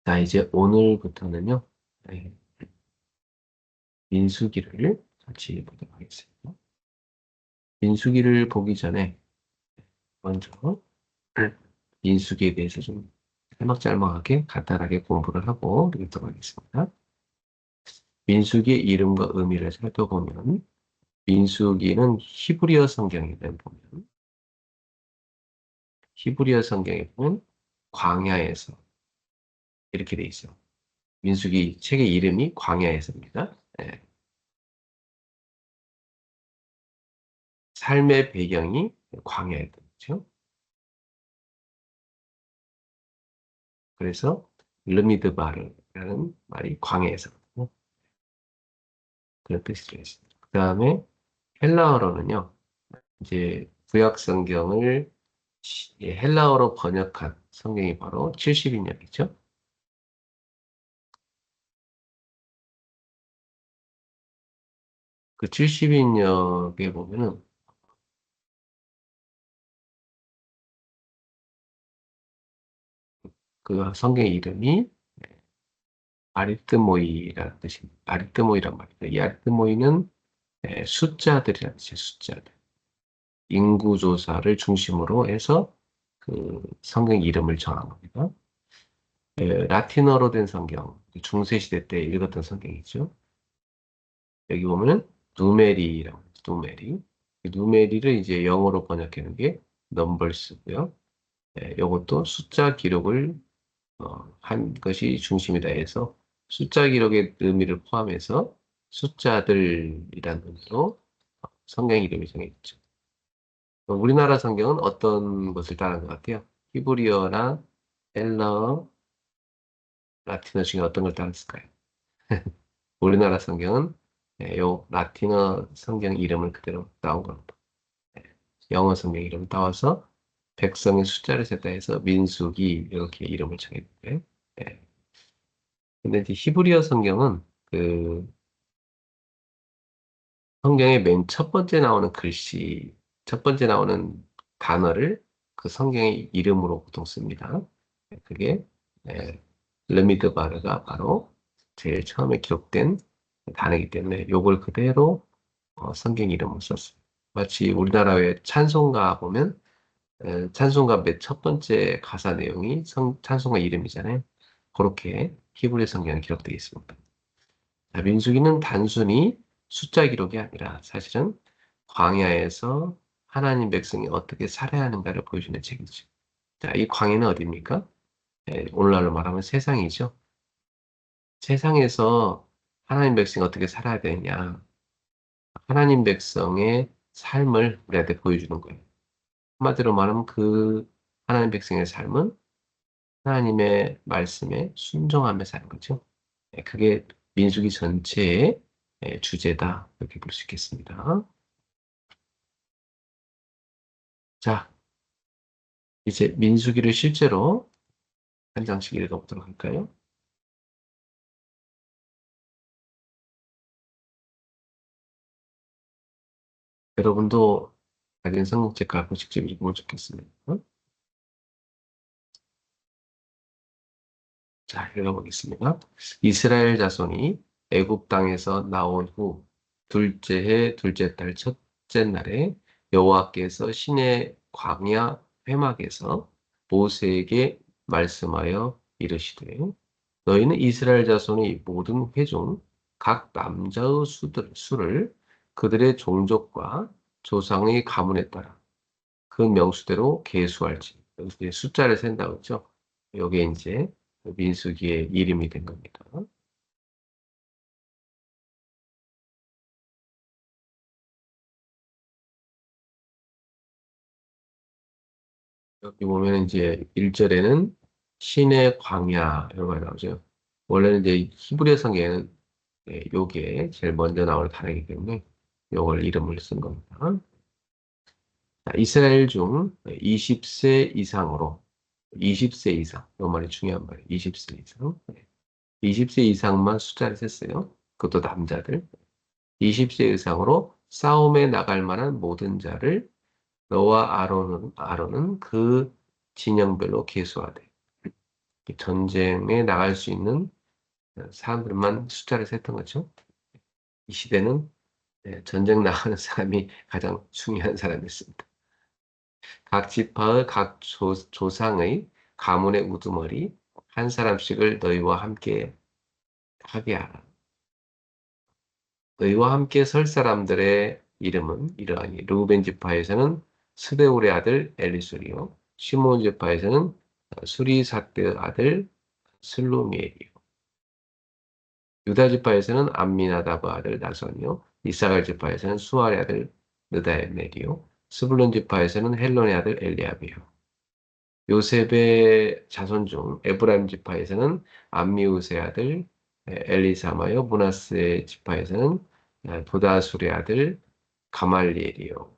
자, 이제 오늘부터는요, 네, 민수기를 같이 보도록 하겠습니다. 민수기를 보기 전에 먼저 민수기에 대해서 좀 살막살막하게 간단하게 공부를 하고 읽도록 하겠습니다. 민수기의 이름과 의미를 살펴보면 민수기는 히브리어 성경에 보면 히브리어 성경에 보면 광야에서 이렇게 돼 있어요. 민수기 책의 이름이 광야에서입니다. 예, 삶의 배경이 광야였죠. 그래서 르미드바르라는 말이 광야에서거든요. 그런 뜻이 되겠습니다. 그 다음에 헬라어로는요, 이제 구약 성경을 헬라어로 번역한 성경이 바로 70인역이죠. 그 70인역에 보면은 그 성경의 이름이 아리뜨모이라는 뜻입니다. 아리뜨모이란 말이죠. 이 아리뜨모이는 숫자들이라는 뜻이에요. 숫자들. 인구조사를 중심으로 해서 그 성경 이름을 정한 겁니다. 라틴어로 된 성경, 중세시대 때 읽었던 성경이죠. 여기 보면은 누메리라고 하죠. 누메리. 이 누메리를 이제 영어로 번역하는 게 넘버스고요. 이것도 숫자 기록을 한 것이 중심이다 해서 숫자 기록의 의미를 포함해서 숫자들이라는 의미로 성경 이름이 정해졌죠. 우리나라 성경은 어떤 것을 따르는 것 같아요? 히브리어나 헬라어, 라틴어 중에 어떤 걸 따랐을까요? 우리나라 성경은 요 라틴어 성경 이름을 그대로 따온 겁니다. 예, 영어 성경 이름을 따와서 백성의 숫자를 셌다 해서 민수기 이렇게 이름을 정했는데, 예. 근데 이제 히브리어 성경은 그 성경의 맨 첫 번째 나오는 글씨, 첫 번째 나오는 단어를 그 성경의 이름으로 보통 씁니다. 그게 예, 르미드바르가 바로 제일 처음에 기록된 단어이기 때문에 요걸 그대로 성경 이름을 썼어요. 마치 우리나라의 찬송가 보면 찬송가 맨 첫 번째 가사 내용이 찬송가 이름이잖아요. 그렇게 히브리 성경에 기록되어 있습니다. 자, 민수기는 단순히 숫자 기록이 아니라 사실은 광야에서 하나님 백성이 어떻게 살아야 하는가를 보여주는 책이죠. 자, 이 광야는 어디입니까? 오늘날로 말하면 세상이죠. 세상에서 하나님 백성이 어떻게 살아야 되느냐. 하나님 백성의 삶을 우리한테 보여주는 거예요. 한마디로 말하면 그 하나님 백성의 삶은 하나님의 말씀에 순종하며 사는 거죠. 그게 민수기 전체의 주제다. 이렇게 볼 수 있겠습니다. 자, 이제 민수기를 실제로 한 장씩 읽어보도록 할까요? 여러분도 가진 성경책 갖고 직접 읽으면 좋겠습니다. 자, 읽어보겠습니다. 이스라엘 자손이 애굽 땅에서 나온 후 둘째 해 둘째 달 첫째 날에 여호와께서 시내 광야 회막에서 모세에게 말씀하여 이르시되 너희는 이스라엘 자손의 모든 회중 각 남자의 수를 그들의 종족과 조상의 가문에 따라 그 명수대로 계수할지. 여기서 이제 숫자를 센다고 했죠. 요게 이제 민수기의 이름이 된 겁니다. 여기 보면 이제 1절에는 신의 광야 이런 거 나오죠. 원래는 이제 히브리 성경에는 요게 제일 먼저 나올 단어이기 때문에 요걸 이름을 쓴 겁니다. 자, 이스라엘 중 20세 이상으로 20세 이상, 이 말이 중요한 말이에요. 20세 이상. 20세 이상만 숫자를 셌어요. 그것도 남자들. 20세 이상으로 싸움에 나갈 만한 모든 자를 너와 아론은 그 진영별로 계수하되. 전쟁에 나갈 수 있는 사람들만 숫자를 셌던 거죠. 이 시대는 전쟁 나가는 사람이 가장 중요한 사람이었습니다. 각 지파의 각 조상의 가문의 우두머리 한 사람씩을 너희와 함께 하게 하라. 너희와 함께 설 사람들의 이름은 이러하니 르우벤 지파에서는 스데울의 아들 엘리술이요 시몬 지파에서는 수리사드의 아들 슬루미엘이요 유다 지파에서는 암미나답의 아들 나선이요 이사갈 지파에서는 수알의 아들 느다넬이요 스불론 지파에서는 헬론의 아들 엘리압이요 요셉의 자손 중 에브라임 지파에서는 암미우스의 아들 엘리사마요 므낫세 지파에서는 도다술의 아들 가말리엘이요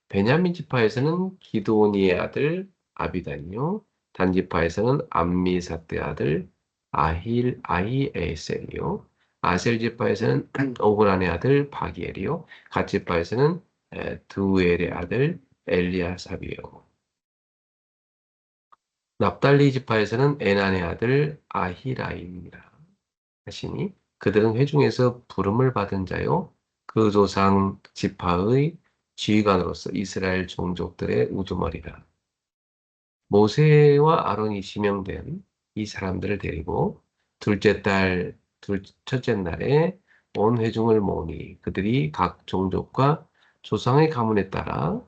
베냐민 지파에서는 기드오니의 아들 아비단이요 단 지파에서는 암미사드의 아들 아히에셀이요 아셀 지파에서는 오그란의 아들 바기엘이요 갓 지파에서는 드우엘의 아들 엘리아삽이요 납달리 지파에서는 에난의 아들 아히라임이라 하시니 그들은 회중에서 부름을 받은 자요 그 조상 지파의 지휘관으로서 이스라엘 종족들의 우두머리라. 모세와 아론이 지명된 이 사람들을 데리고 첫째 날에 온 회중을 모으니 그들이 각 종족과 조상의 가문에 따라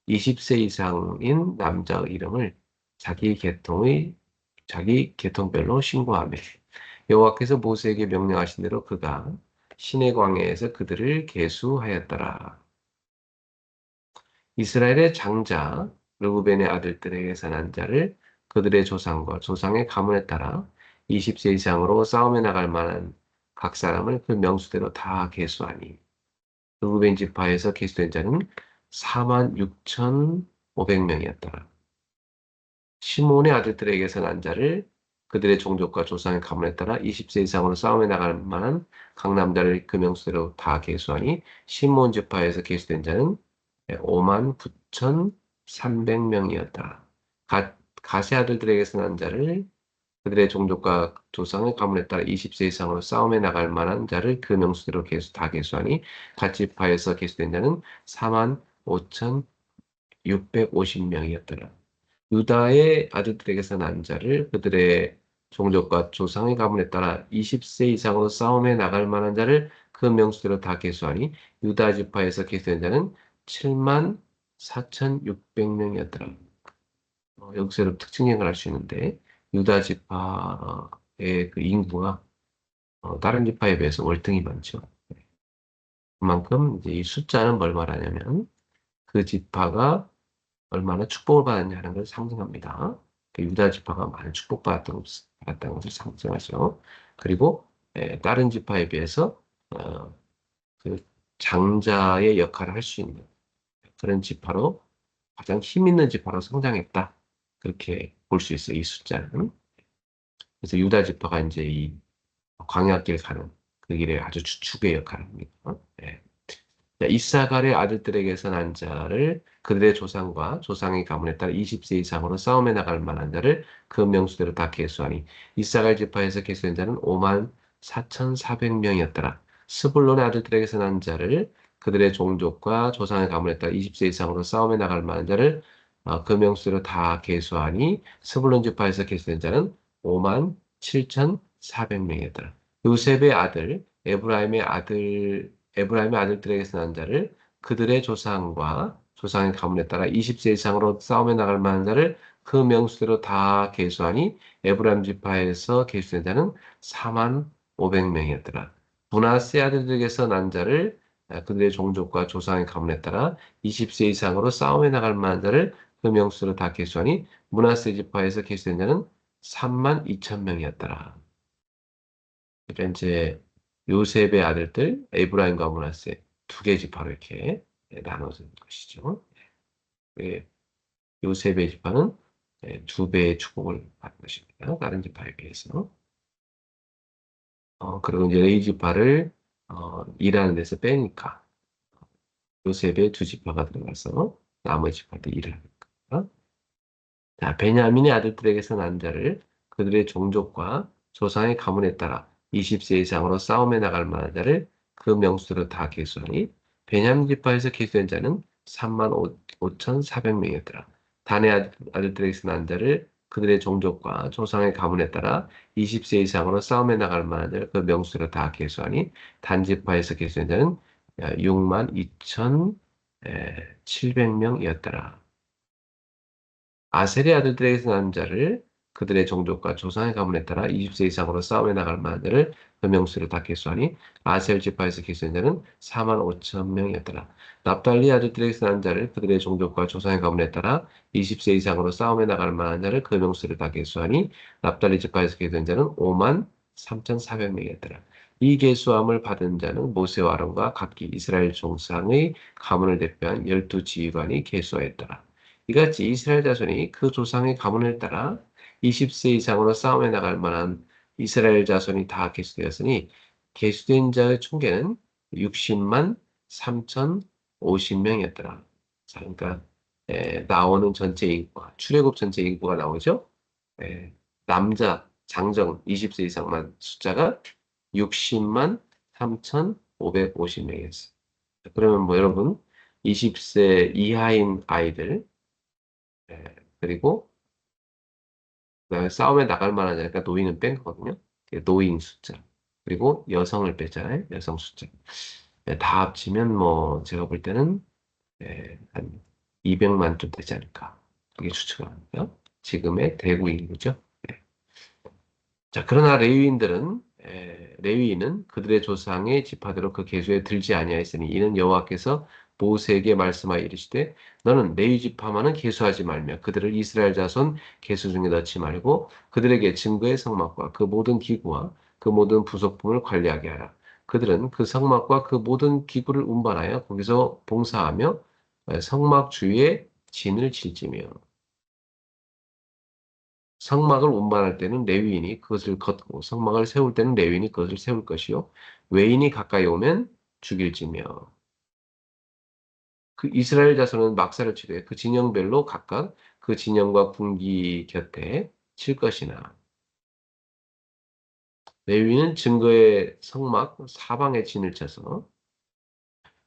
20세 이상인 남자의 이름을 자기 계통별로 신고하며 여호와께서 모세에게 명령하신 대로 그가 시내 광야에서 그들을 계수하였더라. 이스라엘의 장자 르우벤의 아들들에게서 난 자를 그들의 조상과 조상의 가문에 따라 20세 이상으로 싸움에 나갈 만한 각 사람을 그 명수대로 다 계수하니 르우벤 지파에서 계수된 자는 46,500명이었더라. 시몬의 아들들에게서 난 자를 그들의 종족과 조상의 가문에 따라 20세 이상으로 싸움에 나갈 만한 각 남자를 그 명수대로 다 계수하니 시몬 지파에서 계수된 자는 59,300명이었다. 갓의 아들들에게서 난 자를 그들의 종족과 조상의 가문에 따라 20세 이상으로 싸움에 나갈 만한 자를 그 명수대로 다 계수하니 갓 지파에서 계수된 자는 45,650명이었더라. 유다의 아들들에게서 난 자를 그들의 종족과 조상의 가문에 따라 20세 이상으로 싸움에 나갈 만한 자를 그 명수대로 다 계수하니 유다 지파에서 계수된 자는 7만 4,600명이었더라. 여기서 특징을 알 수 있는데 유다 지파의 그 인구가 다른 지파에 비해서 월등히 많죠. 그만큼 이제 이 숫자는 뭘 말하냐면 그 지파가 얼마나 축복을 받았냐는 걸 상징합니다. 그 유다 지파가 많은 받았다는 것을 상징하죠. 그리고 다른 지파에 비해서 어, 그 장자의 역할을 할 수 있는 그런 지파로 가장 힘 있는 지파로 성장했다. 그렇게 볼 수 있어요. 이 숫자는. 그래서 유다 지파가 이제 이 광야길 가는 그 길에 아주 주축의 역할을 합니다. 예. 자, 이사갈의 아들들에게서 난 자를 그들의 조상과 조상의 가문에 따라 20세 이상으로 싸움에 나갈 만한 자를 그 명수대로 다 계수하니 이사갈 지파에서 계수된 자는 5만 4,400명이었더라. 스불론의 아들들에게서 난 자를 그들의 종족과 조상의 가문에 따라 20세 이상으로 싸움에 나갈 만한 자를 그 명수대로 다 계수하니 스불론 지파에서 계수된 자는 5만 7,400명이었더라. 요셉의 아들 에브라임의 아들들에게서 난 자를 그들의 조상과 조상의 가문에 따라 20세 이상으로 싸움에 나갈 만한 자를 그 명수대로 다 계수하니 에브라임 지파에서 계수된 자는 4만 500명이었더라. 므낫세 아들들에게서 난 자를 그들의 종족과 조상의 가문에 따라 20세 이상으로 싸움에 나갈 만한 자를 그 명수대로 다 계수하니 므낫세 지파에서 계수된 자는 3만 2천 명이었더라. 그러니까 이제 요셉의 아들들 에브라임과 므낫세 두 개 지파로 이렇게 나눠진 것이죠. 예, 요셉의 지파는 두 배의 축복을 받는 것입니다. 다른 지파에 비해서. 그리고 이제 레이 지파를 일하는 데서 빼니까 요셉의 두 지파가 들어가서 나머지 지파도 일을 합니다. 자, 베냐민의 아들들에게서 난 자를 그들의 종족과 조상의 가문에 따라 20세 이상으로 싸움에 나갈 만한 자를 그 명수로 다 계수하니 베냐민 지파에서 계수된 자는 3만 5,400명이었더라. 단의 아들들에게서 난 자를 그들의 종족과 조상의 가문에 따라 20세 이상으로 싸움에 나갈 만한 자를 그 명수로 다 계수하니 단 지파에서 계수된 자는 6만 2,700명이었더라. 아셀의 아들들에게서 난 자를 그들의 종족과 조상의 가문에 따라 20세 이상으로 싸움에 나갈 만한 자를 그 명수로 다 계수하니 아셀 지파에서 계수한 자는 4만 5천 명이었더라. 납달리 아들들에게서 난 자를 그들의 종족과 조상의 가문에 따라 20세 이상으로 싸움에 나갈 만한 자를 그 명수로 다 계수하니 납달리 지파에서 계수한 자는 5만 3,400명이었더라. 이 계수함을 받은 자는 모세와 아론과 각기 이스라엘 종상의 가문을 대표한 12지휘관이 계수하였더라. 이같이 이스라엘 자손이 그 조상의 가문을 따라 20세 이상으로 싸움에 나갈 만한 이스라엘 자손이 다 계수되었으니 계수된 자의 총계는 60만 3,050명이었더라. 자, 그러니까 나오는 전체 인구가 출애굽 전체 인구가 나오죠. 에, 남자 장정 20세 이상만 숫자가 60만 3,550명이었어요. 그러면 뭐 여러분 20세 이하인 아이들 그리고 그다음에 싸움에 나갈 만한 자니까 노인은 뺀 거거든요. 노인 숫자. 그리고 여성을 뺐잖아요. 여성 숫자. 다 합치면 뭐 제가 볼 때는 한 200만 좀 되지 않을까. 이게 추측합니다. 지금의 대구 인구죠. 네. 자, 그러나 레위인은 그들의 조상의 지파대로 그 계수에 들지 아니하였으니 이는 여호와께서 모세에게 말씀하여 이르시되 너는 레위 지파만은 계수하지 말며 그들을 이스라엘 자손 계수 중에 넣지 말고 그들에게 증거의 성막과 그 모든 기구와 그 모든 부속품을 관리하게 하라. 그들은 그 성막과 그 모든 기구를 운반하여 거기서 봉사하며 성막 주위에 진을 칠지며 성막을 운반할 때는 레위인이 그것을 걷고 성막을 세울 때는 레위인이 그것을 세울 것이요 외인이 가까이 오면 죽일지며 그 이스라엘 자손은 막사를 치되 그 진영별로 각각 그 진영과 분기 곁에 칠 것이나 레위인은 증거의 성막 사방에 진을 쳐서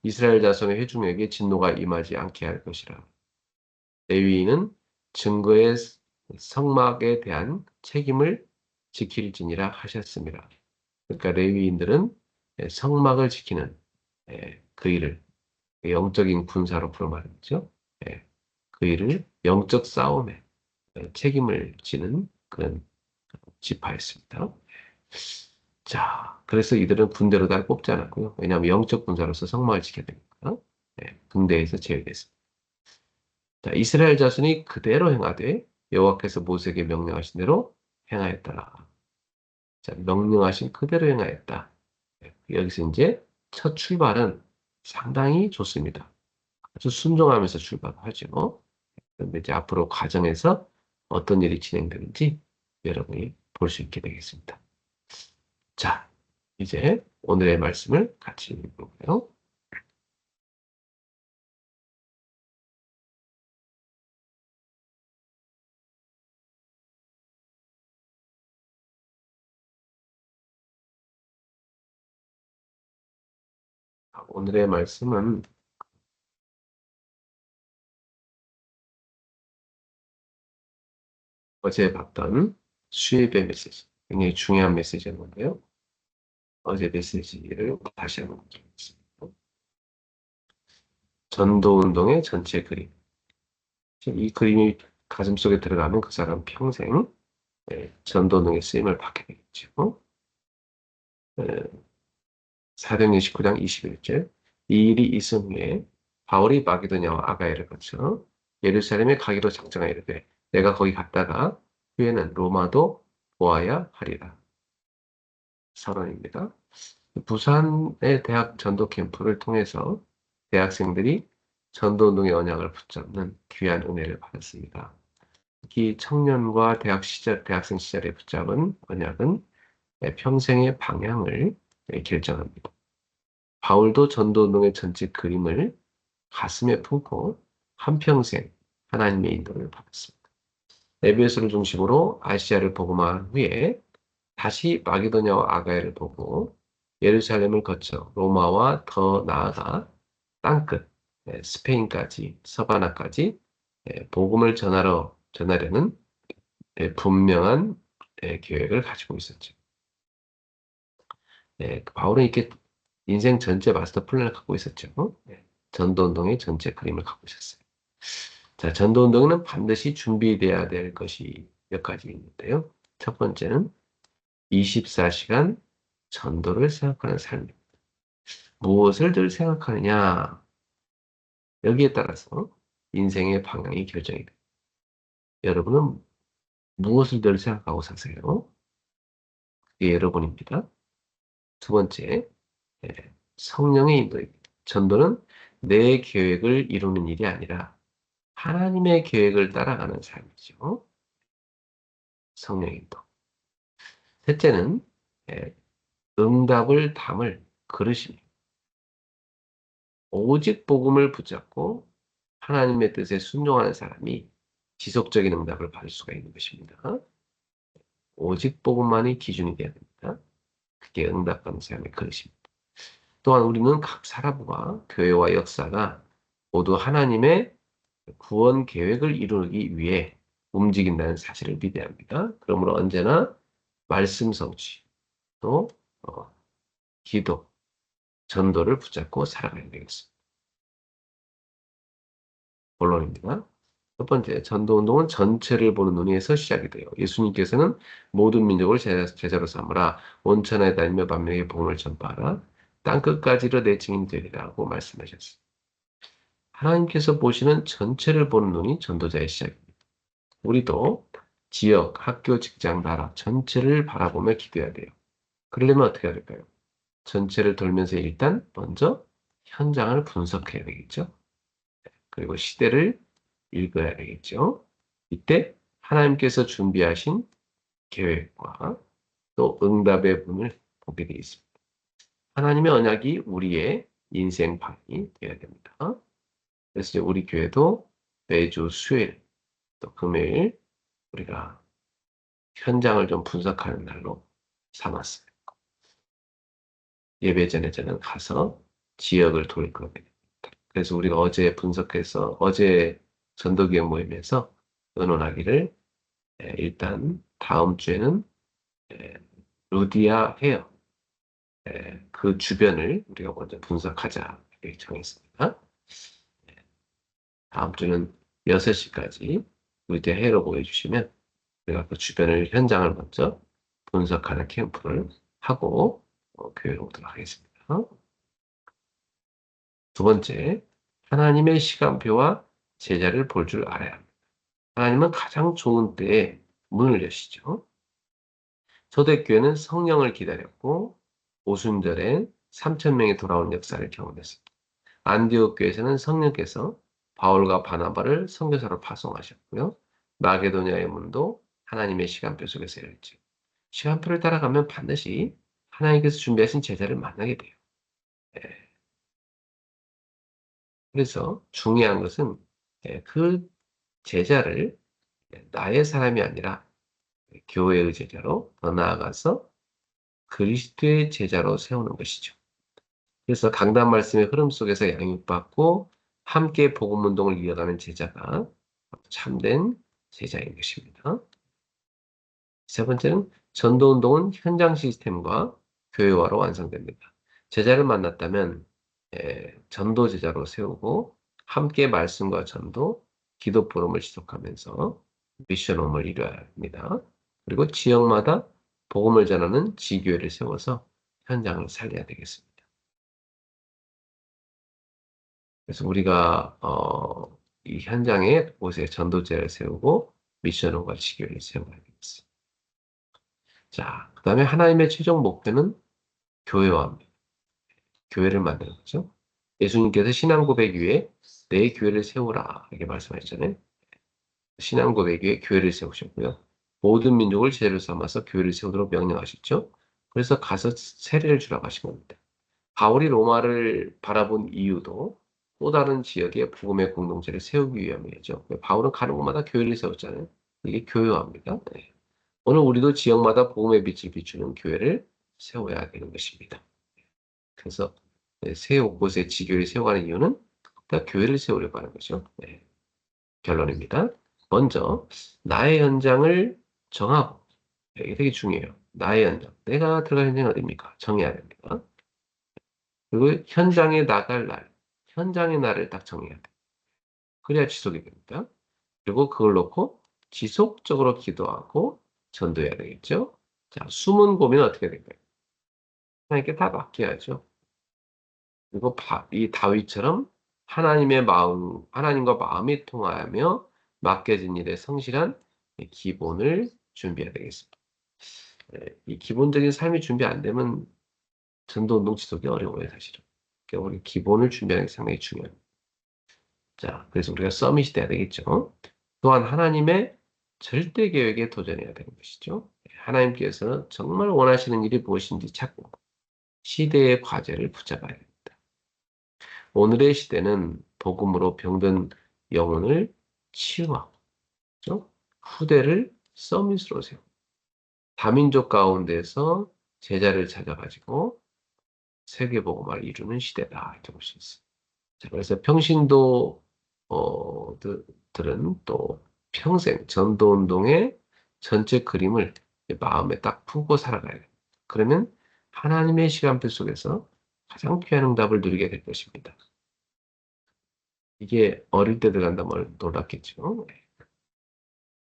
이스라엘 자손의 회중에게 진노가 임하지 않게 할 것이라. 레위인은 증거의 성막에 대한 책임을 지킬지니라 하셨습니다. 그러니까 레위인들은 성막을 지키는 그 일을 영적인 군사로 부르말이죠. 그 일을 영적 싸움에 책임을 지는 그런 지파였습니다. 자, 그래서 이들은 군대로 다 뽑지 않았고요. 왜냐하면 영적 군사로서 성막을 지켜야 되니까 군대에서 제외됐습니다. 자, 이스라엘 자손이 그대로 행하되 여호와께서 모세에게 명령하신 대로 행하였더라. 자, 명령하신 그대로 행하였다. 여기서 이제 첫 출발은 상당히 좋습니다. 아주 순종하면서 출발하죠. 그런데 이제 앞으로 과정에서 어떤 일이 진행되는지 여러분이 볼 수 있게 되겠습니다. 자, 이제 오늘의 말씀을 같이 읽어볼까요? 오늘의 말씀은 어제 봤던 수입의 메시지, 굉장히 중요한 메시지였는데요. 어제 메시지를 다시 한번 보겠습니다. 전도운동의 전체 그림. 이 그림이 가슴속에 들어가면 그 사람 평생 전도운동의 쓰임을 받게 되겠죠. 사도행전 19장 21절. 이 일이 있은 후에 바울이 마게도냐와 아가야를 거쳐 예루살렘에 가기로 작정하여 이르되 내가 거기 갔다가 후에는 로마도 보아야 하리라. 선언입니다. 부산의 대학 전도 캠프를 통해서 대학생들이 전도운동의 언약을 붙잡는 귀한 은혜를 받았습니다. 특히 청년과 대학생 시절에 붙잡은 언약은 평생의 방향을 결정합니다. 바울도 전도운동의 전체 그림을 가슴에 품고 한평생 하나님의 인도를 받았습니다. 에베소를 중심으로 아시아를 복음화한 후에 다시 마게도냐와 아가야를 보고 예루살렘을 거쳐 로마와 더 나아가 땅끝 스페인까지 서바나까지 복음을 전하려는 분명한 계획을 가지고 있었죠. 바울은 이렇게 인생 전체 마스터 플랜을 갖고 있었죠. 전도운동의 전체 그림을 갖고 있었어요. 자, 전도운동에는 반드시 준비돼야 될 것이 몇 가지 있는데요. 첫 번째는 24시간 전도를 생각하는 삶입니다. 무엇을 늘 생각하느냐, 여기에 따라서 인생의 방향이 결정이 됩니다. 여러분은 무엇을 늘 생각하고 사세요? 그게 여러분입니다. 두 번째, 성령의 인도입니다. 전도는 내 계획을 이루는 일이 아니라 하나님의 계획을 따라가는 삶이죠. 성령의 인도. 셋째는 예, 응답을 담을 그릇입니다. 오직 복음을 붙잡고 하나님의 뜻에 순종하는 사람이 지속적인 응답을 받을 수가 있는 것입니다. 오직 복음만이 기준이 되어야 됩니다. 그게 응답받는 사람의 그릇입니다. 또한 우리는 각 사람과 교회와 역사가 모두 하나님의 구원 계획을 이루기 위해 움직인다는 사실을 믿어야 합니다. 그러므로 언제나 말씀 성취, 또 기도, 전도를 붙잡고 살아가야 되겠습니다. 본론입니다. 첫 번째, 전도운동은 전체를 보는 눈에서 시작이 돼요. 예수님께서는 모든 민족을 제자로 삼으라, 온 천하에 다니며 만민에게 복음을 전파하라, 땅끝까지로 내 증인이 되리라고 말씀하셨어요. 하나님께서 보시는 전체를 보는 눈이 전도자의 시작입니다. 우리도 지역, 학교, 직장, 나라 전체를 바라보며 기도해야 돼요. 그러려면 어떻게 해야 될까요? 전체를 돌면서 일단 먼저 현장을 분석해야 되겠죠. 그리고 시대를 읽어야 되겠죠. 이때 하나님께서 준비하신 계획과 또 응답의 문을 보게 되어 있습니다. 하나님의 언약이 우리의 인생 방이 되어야 됩니다. 그래서 이제 우리 교회도 매주 수요일 또 금요일 우리가 현장을 좀 분석하는 날로 삼았어요. 예배 전에 저는 가서 지역을 돌 겁니다. 그래서 우리가 어제 분석해서 어제 전도기획 모임에서 의논하기를 일단 다음 주에는 루디아 헤어 그 주변을 우리가 먼저 분석하자 이렇게 정했습니다. 다음 주는 6시까지 루디아 헤어로 보여주시면 우리가 그 주변을 현장을 먼저 분석하는 캠프를 하고 교회로 오도록 하겠습니다. 두 번째, 하나님의 시간표와 제자를 볼 줄 알아야 합니다. 하나님은 가장 좋은 때에 문을 여시죠. 초대교회는 성령을 기다렸고 오순절에 3천 명이 돌아온 역사를 경험했습니다. 안디옥 교회에서는 성령께서 바울과 바나바를 선교사로 파송하셨고요. 마게도냐의 문도 하나님의 시간표 속에서 열렸죠. 시간표를 따라가면 반드시 하나님께서 준비하신 제자를 만나게 돼요. 예, 그래서 중요한 것은 그 제자를 나의 사람이 아니라 교회의 제자로 더 나아가서 그리스도의 제자로 세우는 것이죠. 그래서 강단 말씀의 흐름 속에서 양육받고 함께 복음 운동을 이어가는 제자가 참된 제자인 것입니다. 세 번째는 전도 운동은 현장 시스템과 교회화로 완성됩니다. 제자를 만났다면 전도 제자로 세우고 함께 말씀과 전도, 기도 포럼을 지속하면서 미션 홈을 이뤄야 합니다. 그리고 지역마다 복음을 전하는 지교회를 세워서 현장을 살려야 되겠습니다. 그래서 우리가 이 현장에 곳에 전도제를 세우고 미션홈과 지교회를 세워야 되겠습니다. 자, 그 다음에 하나님의 최종 목표는 교회화입니다. 교회를 만드는 거죠. 예수님께서 신앙 고백 위에 내 교회를 세우라 이렇게 말씀하셨잖아요. 신앙 고백 위에 교회를 세우셨고요. 모든 민족을 제자로 삼아서 교회를 세우도록 명령하셨죠. 그래서 가서 세례를 주라고 하신 겁니다. 바울이 로마를 바라본 이유도 또 다른 지역에 복음의 공동체를 세우기 위함이죠. 바울은 가는 곳마다 교회를 세웠잖아요. 이게 교요합니다. 네. 오늘 우리도 지역마다 복음의 빛을 비추는 교회를 세워야 되는 것입니다. 그래서 네, 새 곳곳에 지교를 세워가는 이유는 다 교회를 세우려고 하는 거죠. 네. 결론입니다. 먼저 나의 현장을 정하고 이게 되게 중요해요. 나의 현장. 내가 들어갈 현장이 어디입니까? 정해야 됩니다. 그리고 현장에 나갈 날. 현장의 날을 딱 정해야 돼. 그래야 지속이 됩니다. 그리고 그걸 놓고 지속적으로 기도하고 전도해야 되겠죠. 자, 숨은 고민은 어떻게 될까요? 하나님께 다 맡겨야죠. 그리고 이 다윗처럼 하나님의 마음, 하나님과 마음이 통하며 맡겨진 일에 성실한 기본을 준비해야 되겠습니다. 이 기본적인 삶이 준비 안 되면 전도운동 지속이 어려워요, 사실은. 그러니까 우리 기본을 준비하는 게 상당히 중요합니다. 자, 그래서 우리가 서밋이 돼야 되겠죠. 또한 하나님의 절대 계획에 도전해야 되는 것이죠. 하나님께서 정말 원하시는 일이 무엇인지 찾고 시대의 과제를 붙잡아야 됩니다. 오늘의 시대는 복음으로 병든 영혼을 치유하고 그죠? 후대를 서밋으로 세우고 다민족 가운데서 제자를 찾아가지고 세계복음화를 이루는 시대다 이렇게 볼 수 있어요. 자, 그래서 평신도 들은 또 평생 전도운동의 전체 그림을 마음에 딱 품고 살아가야 돼요. 그러면 하나님의 시간표 속에서 가장 귀한 응답을 누리게 될 것입니다. 이게 어릴 때 들어간다면 놀랐겠죠.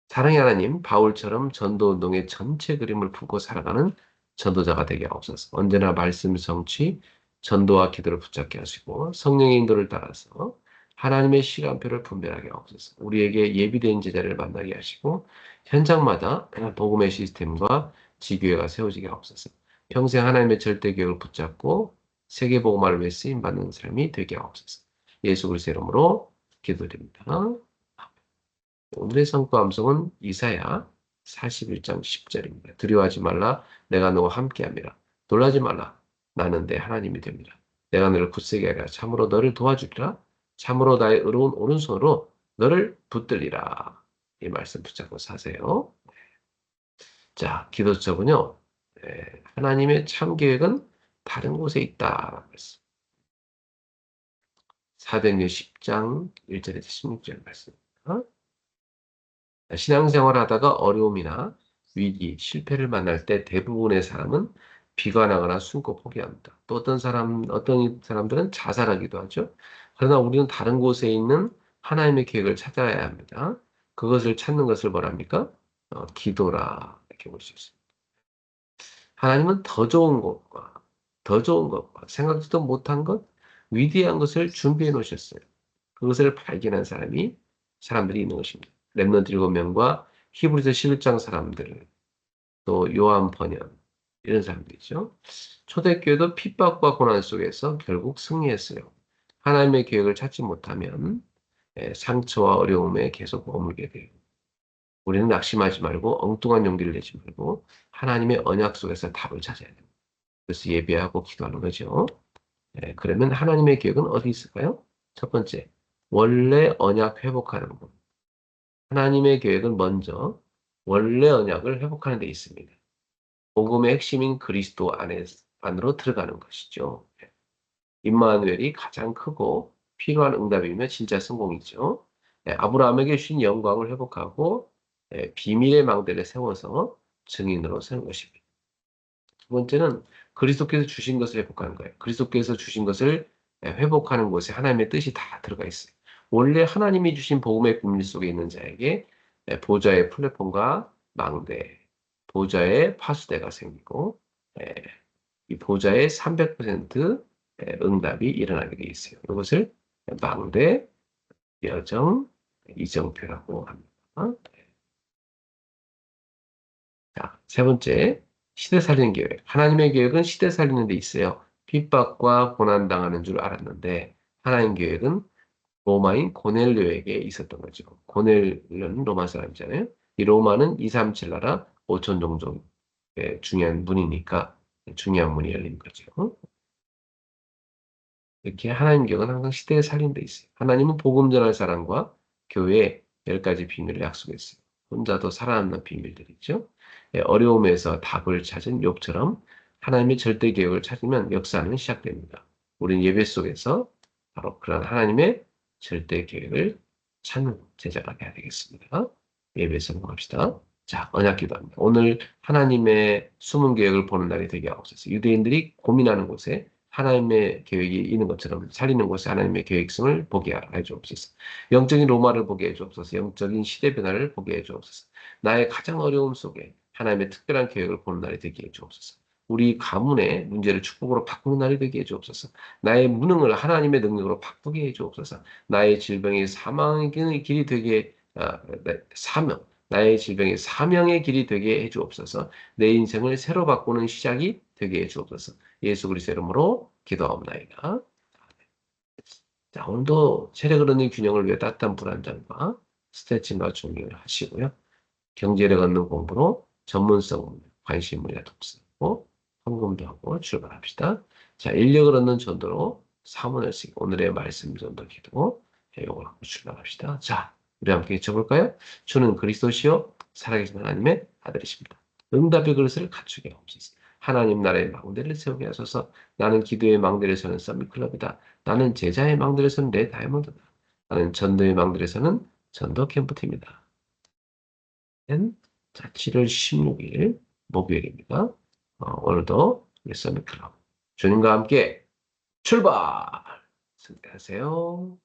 사랑의 하나님, 바울처럼 전도운동의 전체 그림을 품고 살아가는 전도자가 되게 하옵소서. 언제나 말씀 성취, 전도와 기도를 붙잡게 하시고 성령의 인도를 따라서 하나님의 시간표를 분별하게 하옵소서. 우리에게 예비된 제자를 만나게 하시고 현장마다 복음의 시스템과 지교회가 세워지게 하옵소서. 평생 하나님의 절대 교육을 붙잡고 세계 복음화를 위해 쓰임 받는 삶이 되게 하옵소서. 예수 그리스도의 이름으로 기도드립니다. 오늘의 성과 암송은 이사야 41장 10절입니다. 두려워하지 말라. 내가 너와 함께함이라. 놀라지 말라. 나는 내 하나님이 됩니다. 내가 너를 굳세게 하리라. 참으로 너를 도와주리라. 참으로 나의 의로운 오른손으로 너를 붙들리라. 이 말씀 붙잡고 사세요. 자, 기도처군요. 하나님의 참 계획은 다른 곳에 있다. 말씀. 사도행전 10장 1절에서 16절 말씀입니다. 신앙생활 하다가 어려움이나 위기, 실패를 만날 때 대부분의 사람은 비관하거나 숨고 포기합니다. 또 어떤 사람들은 자살하기도 하죠. 그러나 우리는 다른 곳에 있는 하나님의 계획을 찾아야 합니다. 그것을 찾는 것을 뭐랍니까? 기도라. 이렇게 볼 수 있습니다. 하나님은 더 좋은 것과 생각지도 못한 것, 위대한 것을 준비해 놓으셨어요. 그것을 발견한 사람들이 있는 것입니다. 렘넌트 7명과 히브리서 11장 사람들, 또 요한 번연, 이런 사람들이죠. 초대교회도 핍박과 고난 속에서 결국 승리했어요. 하나님의 계획을 찾지 못하면 상처와 어려움에 계속 머물게 돼요. 우리는 낙심하지 말고 엉뚱한 용기를 내지 말고 하나님의 언약 속에서 답을 찾아야 됩니다. 그래서 예배하고 기도하는 거죠. 그러면 하나님의 계획은 어디 있을까요? 첫 번째, 원래 언약 회복하는 것. 하나님의 계획은 먼저 원래 언약을 회복하는 데 있습니다. 복음의 핵심인 그리스도 안으로 들어가는 것이죠. 임마누엘이 가장 크고 필요한 응답이면 진짜 성공이죠. 아브라함에게 주신 영광을 회복하고 비밀의 망대를 세워서 증인으로 세운 것입니다. 두 번째는 그리스도께서 주신 것을 회복하는 거예요. 그리스도께서 주신 것을 회복하는 곳에 하나님의 뜻이 다 들어가 있어요. 원래 하나님이 주신 복음의 비밀 속에 있는 자에게 보좌의 플랫폼과 망대, 보좌의 파수대가 생기고 이 보좌의 300% 응답이 일어나게 되어 있어요. 이것을 망대, 여정, 이정표라고 합니다. 자, 세 번째, 시대 살리는 계획. 하나님의 계획은 시대 살리는 데 있어요. 핍박과 고난당하는 줄 알았는데 하나님 계획은 로마인 고넬료에게 있었던 거죠. 고넬료는 로마 사람이잖아요. 이 로마는 237 나라 5천 종족의 중요한 문이니까 중요한 문이 열린 거죠. 이렇게 하나님 계획은 항상 시대에 살린 데 있어요. 하나님은 복음 전할 사람과 교회에 10가지 비밀을 약속했어요. 혼자도 살아남는 비밀들이죠. 예, 어려움에서 답을 찾은 욥처럼 하나님의 절대 계획을 찾으면 역사는 시작됩니다. 우리는 예배 속에서 바로 그런 하나님의 절대 계획을 찾는 제자가 되어야 되겠습니다. 예배 성공합시다. 자, 언약 기도합니다. 오늘 하나님의 숨은 계획을 보는 날이 되게 하옵소서. 유대인들이 고민하는 곳에 하나님의 계획이 있는 것처럼 살리는 곳에 하나님의 계획성을 보게 해 주옵소서. 영적인 로마를 보게 해 주옵소서. 영적인 시대 변화를 보게 해 주옵소서. 나의 가장 어려움 속에 하나님의 특별한 계획을 보는 날이 되게 해 주옵소서. 우리 가문의 문제를 축복으로 바꾸는 날이 되게 해 주옵소서. 나의 무능을 하나님의 능력으로 바꾸게 해 주옵소서. 나의 질병이 사망의 길이 되게 사명, 나의 질병이 사명의 길이 되게 해 주옵소서. 내 인생을 새로 바꾸는 시작이 되게 해 주옵소서. 예수 그리스도 이름으로 기도하옵나이다. 자, 오늘도 체력 흐르는 균형을 위해 따뜻한 물 한 잔과 스트레칭과 조깅을 하시고요. 경제력 얻는 공부로 전문성 관심을 독서하고 헌금도 하고 출발합시다. 자, 인력을 얻는 전도로 사문을 쓰고 오늘의 말씀 전도 기도 배용을 하고 출발합시다. 자, 우리 함께 외쳐볼까요? 주는 그리스도시요 살아계신 하나님의 아들이십니다. 응답의 그릇을 갖추게 하옵소서. 하나님 나라의 망대를 세우게 하소서. 나는 기도의 망대를 서는 썸미클럽이다. 나는 제자의 망대를 서는 레 다이아몬드다. 나는 전도의 망대를 서는 전도 캠프팀이다. 자, 7월 16일 목요일입니다. 오늘도 썸미클럽 주님과 함께 출발! 승리하세요.